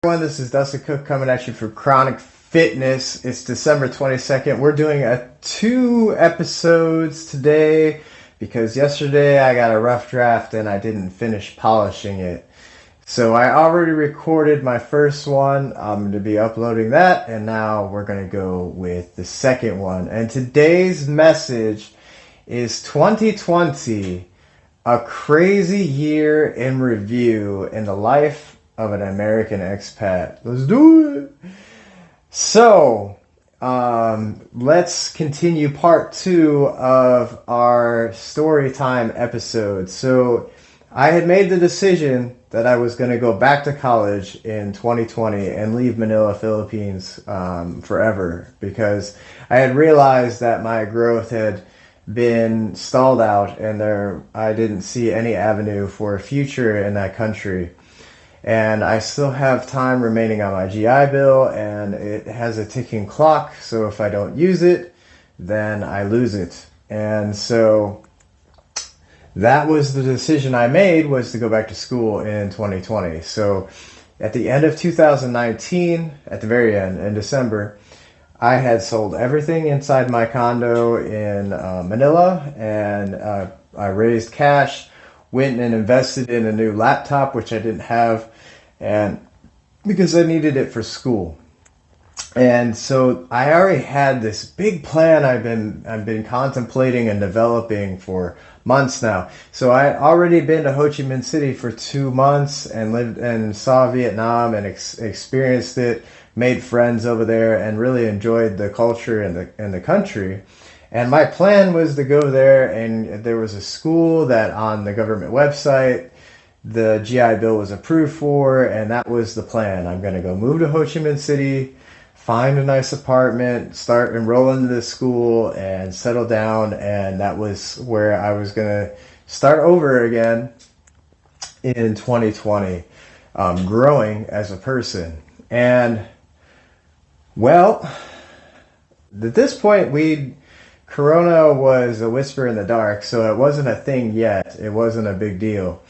Everyone, this is Dustin Cook coming at you for Chronic Fitness. It's December 22nd. We're doing two episodes today because yesterday I got a rough draft and I didn't finish polishing it. So I already recorded my first one. I'm going to be uploading that, and now we're going to go with the second one. And today's message is 2020, a crazy year in review in the life of an American expat. Let's do it. So, let's continue part 2 of our story time episode. So, I had made the decision that I was going to go back to college in 2020 and leave Manila, Philippines forever, because I had realized that my growth had been stalled out and I didn't see any avenue for a future in that country. And I still have time remaining on my GI Bill, and it has a ticking clock, so if I don't use it, then I lose it. And so that was the decision I made, was to go back to school in 2020. So at the end of 2019, at the very end, in December, I had sold everything inside my condo in Manila, and I raised cash, went and invested in a new laptop, which I didn't have, and because I needed it for school. And so I already had this big plan I've been contemplating and developing for months now. So I had already been to Ho Chi Minh City for 2 months and lived and saw Vietnam and experienced it, made friends over there, and really enjoyed the culture and the country. And my plan was to go there, and there was a school that on the government website the GI Bill was approved for, and that was the plan. I'm going to go move to Ho Chi Minh City, find a nice apartment, start enrolling into this school, and settle down. And that was where I was going to start over again in 2020, growing as a person. And, well, at this point, Corona was a whisper in the dark, so it wasn't a thing yet. It wasn't a big deal.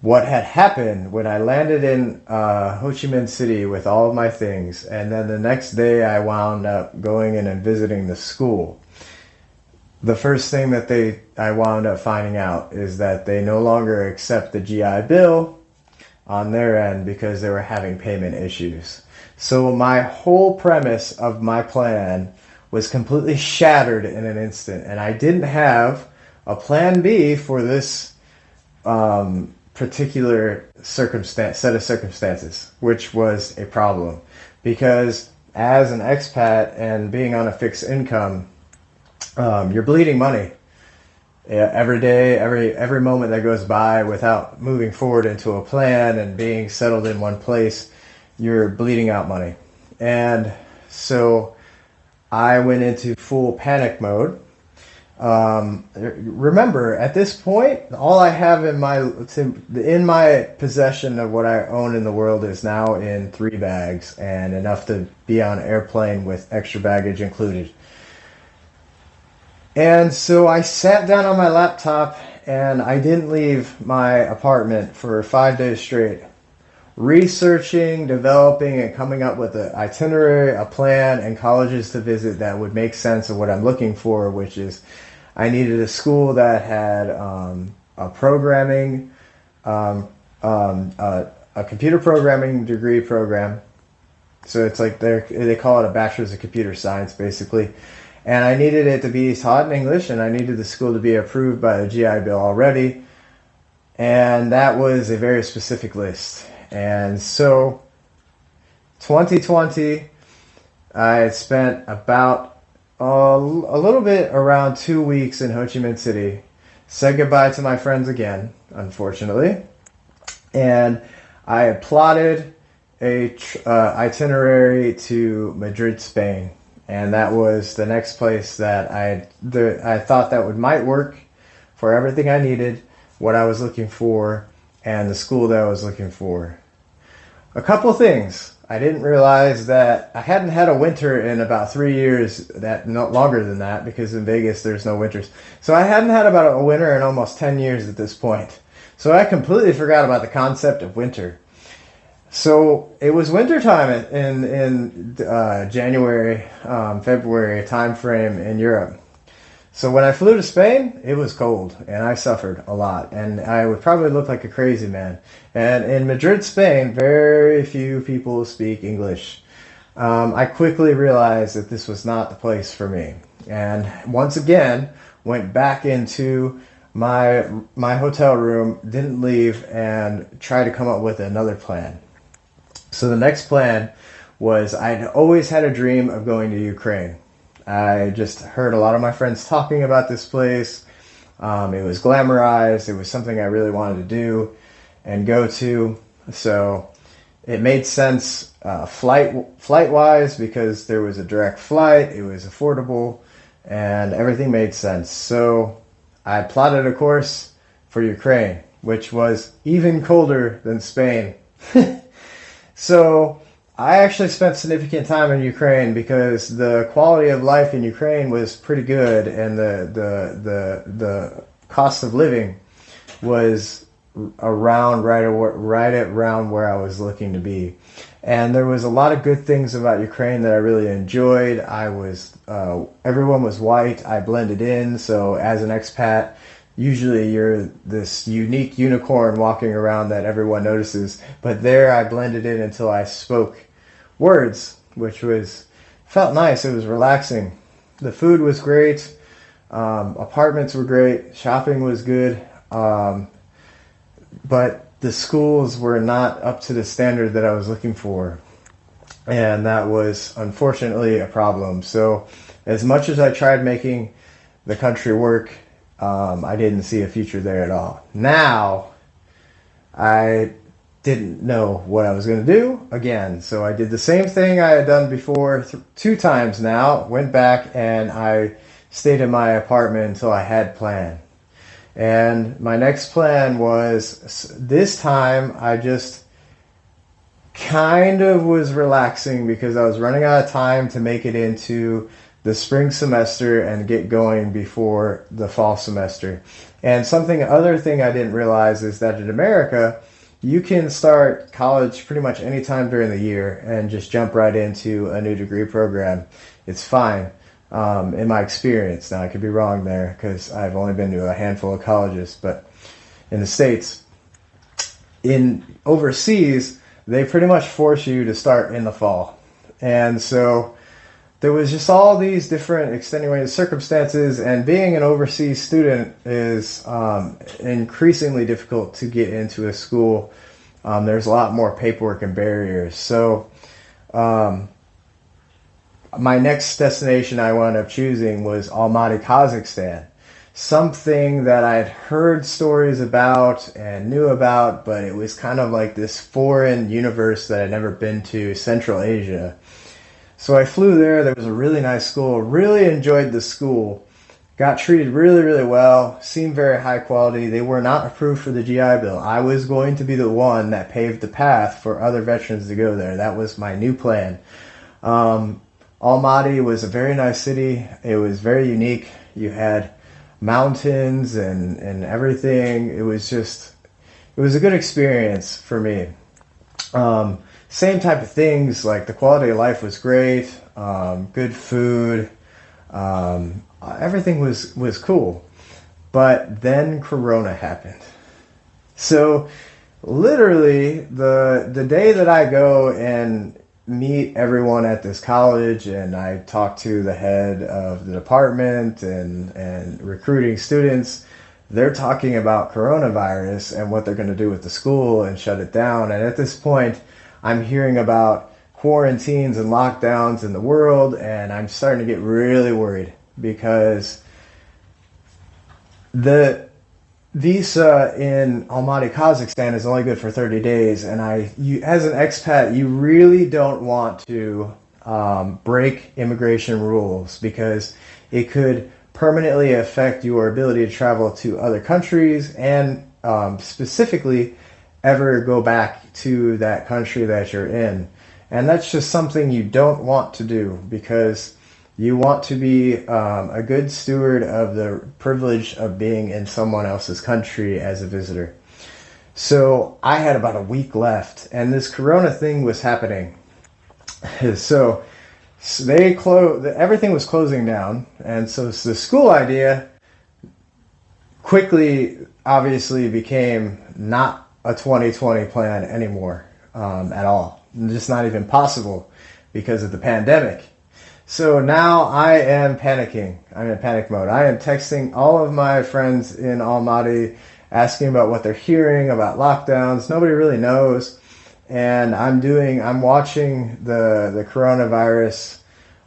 What had happened when I landed in Ho Chi Minh City with all of my things, and then the next day I wound up going in and visiting the school. The first thing that I wound up finding out is that they no longer accept the GI Bill on their end because they were having payment issues. So my whole premise of my plan was completely shattered in an instant, and I didn't have a plan B for this particular set of circumstances, which was a problem, because as an expat and being on a fixed income, you're bleeding money every day, every moment that goes by without moving forward into a plan and being settled in one place. You're bleeding out money. And so I went into full panic mode. Remember, at this point, all I have in my possession of what I own in the world is now in 3 bags, and enough to be on an airplane with extra baggage included. And so I sat down on my laptop, and I didn't leave my apartment for 5 days straight, researching, developing, and coming up with an itinerary, a plan, and colleges to visit that would make sense of what I'm looking for, which is I needed a school that had a programming, a computer programming degree program. So it's like they call it a bachelor's of computer science, basically. And I needed it to be taught in English, and I needed the school to be approved by the GI Bill already. And that was a very specific list. And so 2020, I had spent about a little bit around 2 weeks in Ho Chi Minh City, said goodbye to my friends again, unfortunately, and I had plotted a itinerary to Madrid, Spain, and that was the next place that I thought that might work for everything I needed, what I was looking for, and the school that I was looking for. A couple things. I didn't realize that I hadn't had a winter in about 3 years, no longer than that, because in Vegas there's no winters. So I hadn't had about a winter in almost 10 years at this point. So I completely forgot about the concept of winter. So it was wintertime in January, February time frame in Europe. So when I flew to Spain, it was cold and I suffered a lot and I would probably look like a crazy man. And in Madrid, Spain, very few people speak English. I quickly realized that this was not the place for me. And once again, went back into my hotel room, didn't leave, and tried to come up with another plan. So the next plan was I'd always had a dream of going to Ukraine. I just heard a lot of my friends talking about this place. It was glamorized. It was something I really wanted to do and go to. So it made sense flight wise because there was a direct flight. It was affordable, and everything made sense. So I plotted a course for Ukraine, which was even colder than Spain. So I actually spent significant time in Ukraine because the quality of life in Ukraine was pretty good, and the cost of living was around right around where I was looking to be. And there was a lot of good things about Ukraine that I really enjoyed. Everyone was white. I blended in. So as an expat, usually you're this unique unicorn walking around that everyone notices. But there I blended in until I spoke words, which felt nice. It was relaxing. The food was great. Apartments were great. Shopping was good. But the schools were not up to the standard that I was looking for. And that was unfortunately a problem. So as much as I tried making the country work, I didn't see a future there at all. Now, I didn't know what I was going to do again. So I did the same thing I had done before 2 times now. Went back and I stayed in my apartment until I had planned. And my next plan was, this time I just kind of was relaxing because I was running out of time to make it into the spring semester and get going before the fall semester. And other thing I didn't realize is that in America, you can start college pretty much any time during the year and just jump right into a new degree program. It's fine. In my experience. Now, I could be wrong there because I've only been to a handful of colleges, but in the States, overseas, they pretty much force you to start in the fall. And so there was just all these different extenuating circumstances, and being an overseas student is increasingly difficult to get into a school. There's a lot more paperwork and barriers. So my next destination I wound up choosing was Almaty, Kazakhstan. Something that I'd heard stories about and knew about, but it was kind of like this foreign universe that I'd never been to, Central Asia. So I flew there. There was a really nice school. Really enjoyed the school. Got treated really, really well. Seemed very high quality. They were not approved for the GI Bill. I was going to be the one that paved the path for other veterans to go there. That was my new plan. Almaty was a very nice city. It was very unique. You had mountains and everything. It was a good experience for me. Same type of things, like the quality of life was great, good food, everything was cool. But then Corona happened. So literally the day that I go and meet everyone at this college and I talk to the head of the department and recruiting students, they're talking about coronavirus and what they're going to do with the school and shut it down. And at this point, I'm hearing about quarantines and lockdowns in the world, and I'm starting to get really worried because the visa in Almaty, Kazakhstan is only good for 30 days, and as an expat, you really don't want to break immigration rules because it could permanently affect your ability to travel to other countries and specifically ever go back to that country that you're in. And that's just something you don't want to do because you want to be a good steward of the privilege of being in someone else's country as a visitor. So I had about a week left, and this Corona thing was happening. So they closed. Everything was closing down, and so the school idea quickly, obviously, became not a 2020 plan anymore at all. Just not even possible because of the pandemic. So now I am panicking. I'm in panic mode. I am texting all of my friends in Almaty, asking about what they're hearing about lockdowns. Nobody really knows. And I'm watching the coronavirus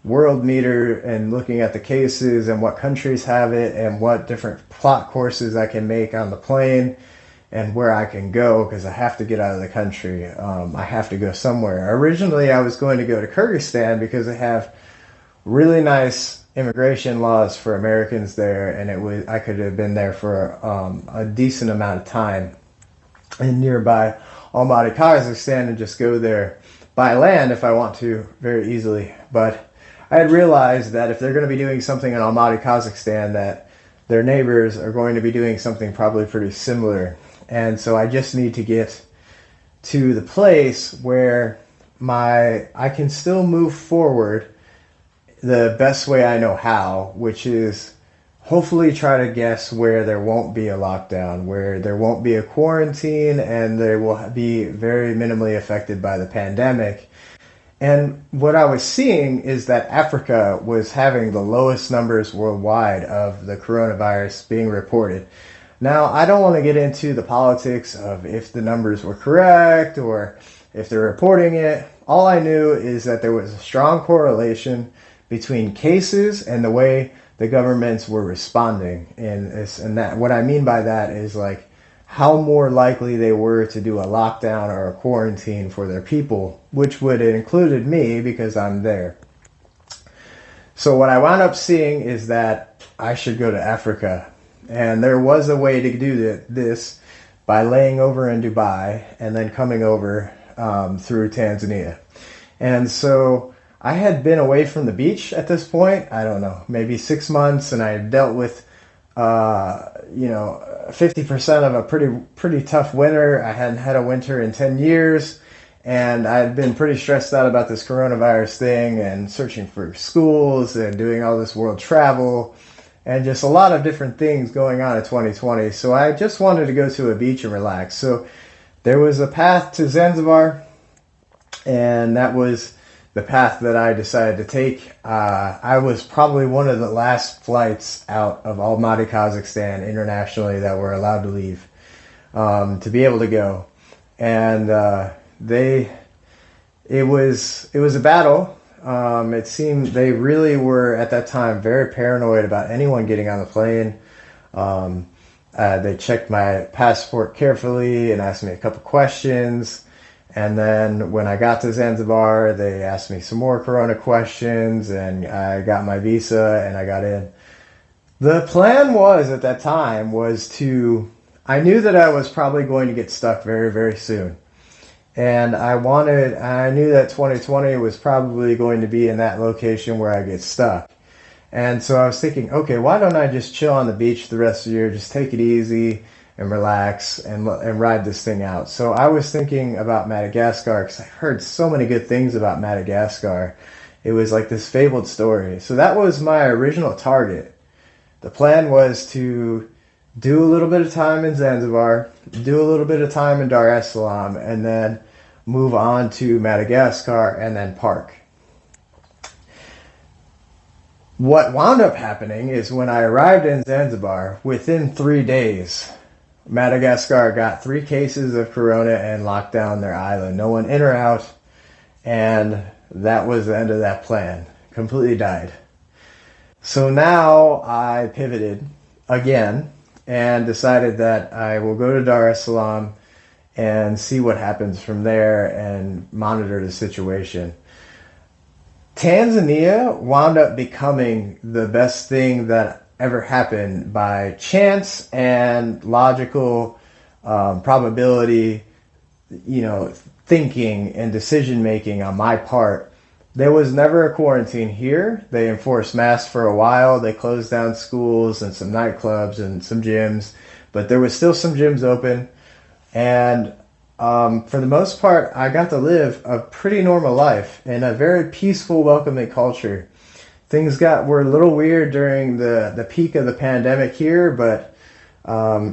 world meter and looking at the cases and what countries have it and what different plot courses I can make on the plane and where I can go, because I have to get out of the country. I have to go somewhere. Originally, I was going to go to Kyrgyzstan because they have really nice immigration laws for Americans there, and I could have been there for a decent amount of time in nearby Almaty, Kazakhstan, and just go there by land if I want to very easily. But I had realized that if they're going to be doing something in Almaty, Kazakhstan, that their neighbors are going to be doing something probably pretty similar. And so I just need to get to the place where I can still move forward the best way I know how, which is hopefully try to guess where there won't be a lockdown, where there won't be a quarantine, and they will be very minimally affected by the pandemic. And what I was seeing is that Africa was having the lowest numbers worldwide of the coronavirus being reported. Now, I don't want to get into the politics of if the numbers were correct or if they're reporting it. All I knew is that there was a strong correlation between cases and the way the governments were responding. And that what I mean by that is like how more likely they were to do a lockdown or a quarantine for their people, which would have included me because I'm there. So what I wound up seeing is that I should go to Africa. And there was a way to do this by laying over in Dubai and then coming over through Tanzania. And so I had been away from the beach at this point, I don't know, maybe 6 months, and I had dealt with 50% of a pretty tough winter. I hadn't had a winter in 10 years, and I had been pretty stressed out about this coronavirus thing and searching for schools and doing all this world travel and just a lot of different things going on in 2020. So I just wanted to go to a beach and relax. So there was a path to Zanzibar, and that was the path that I decided to take. I was probably one of the last flights out of Almaty, Kazakhstan internationally that were allowed to leave to be able to go. And it was a battle. It seemed they really were at that time very paranoid about anyone getting on the plane. They checked my passport carefully and asked me a couple questions. And then when I got to Zanzibar, they asked me some more corona questions, and I got my visa and I got in. The plan was at that time I knew that I was probably going to get stuck very, very soon. And I knew that 2020 was probably going to be in that location where I get stuck. And so I was thinking, okay, why don't I just chill on the beach the rest of the year, just take it easy and relax and ride this thing out. So I was thinking about Madagascar because I heard so many good things about Madagascar. It was like this fabled story. So that was my original target. The plan was to do a little bit of time in Zanzibar, do a little bit of time in Dar es Salaam, and then move on to Madagascar and then park. What wound up happening is when I arrived in Zanzibar, within 3 days, Madagascar got 3 cases of corona and locked down their island. No one in or out, and that was the end of that plan. Completely died. So now I pivoted again and decided that I will go to Dar es Salaam and see what happens from there and monitor the situation. Tanzania wound up becoming the best thing that ever happened by chance and logical probability, thinking and decision making on my part. There was never a quarantine here. They enforced masks for a while. They closed down schools and some nightclubs and some gyms, but there was still some gyms open. And for the most part, I got to live a pretty normal life in a very peaceful, welcoming culture. Things were a little weird during the peak of the pandemic here, but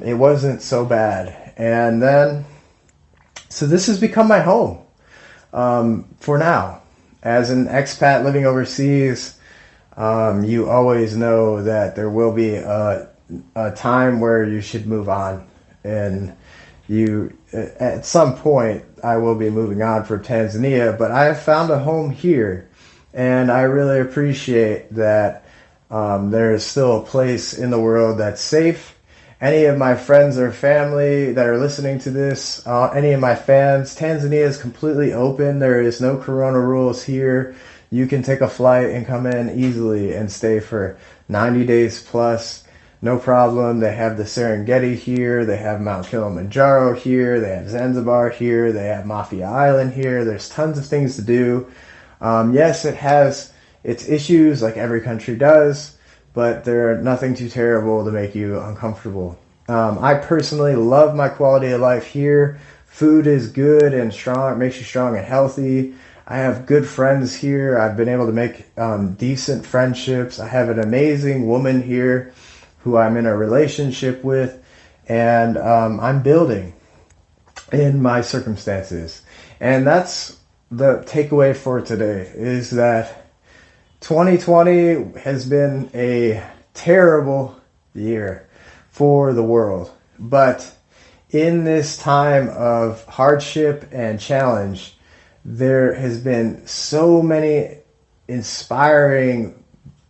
it wasn't so bad. And then, so this has become my home for now. As an expat living overseas, you always know that there will be a time where you should move on. And at some point, I will be moving on from Tanzania, but I have found a home here. And I really appreciate that there is still a place in the world that's safe. Any of my friends or family that are listening to this, any of my fans, Tanzania is completely open. There is no corona rules here. You can take a flight and come in easily and stay for 90 days plus. No problem. They have the Serengeti here. They have Mount Kilimanjaro here. They have Zanzibar here. They have Mafia Island here. There's tons of things to do. Yes, it has its issues like every country does, but they're nothing too terrible to make you uncomfortable. I personally love my quality of life here. Food is good and strong. It makes you strong and healthy. I have good friends here. I've been able to make decent friendships. I have an amazing woman here who I'm in a relationship with, and I'm building in my circumstances. And that's the takeaway for today, is that 2020 has been a terrible year for the world. But in this time of hardship and challenge, there has been so many inspiring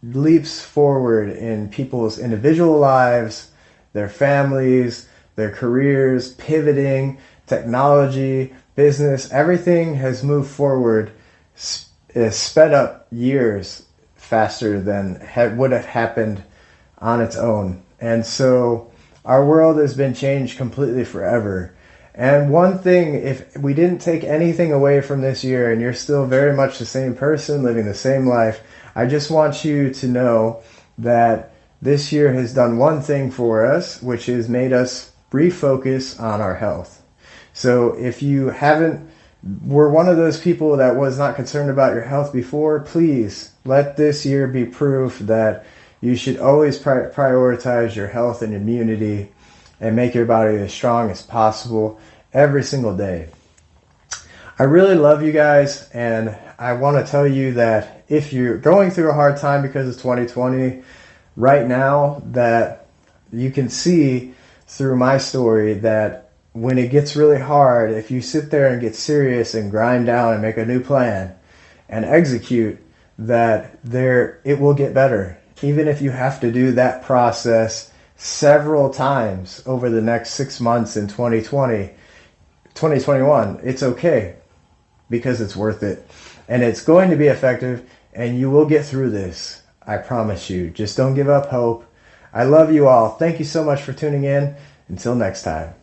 leaps forward in people's individual lives, their families, their careers, pivoting, technology, business. Everything has moved forward, sped up years faster than would have happened on its own. And so our world has been changed completely forever. And one thing, if we didn't take anything away from this year and you're still very much the same person living the same life, I just want you to know that this year has done one thing for us, which has made us refocus on our health. So if you were one of those people that was not concerned about your health before, please let this year be proof that you should always prioritize your health and immunity and make your body as strong as possible every single day. I really love you guys, and I want to tell you that if you're going through a hard time because of 2020 right now, that you can see through my story that when it gets really hard, if you sit there and get serious and grind down and make a new plan and execute, that it will get better. Even if you have to do that process several times over the next 6 months in 2021, it's okay, because it's worth it. And it's going to be effective, and you will get through this. I promise you. Just don't give up hope. I love you all. Thank you so much for tuning in. Until next time.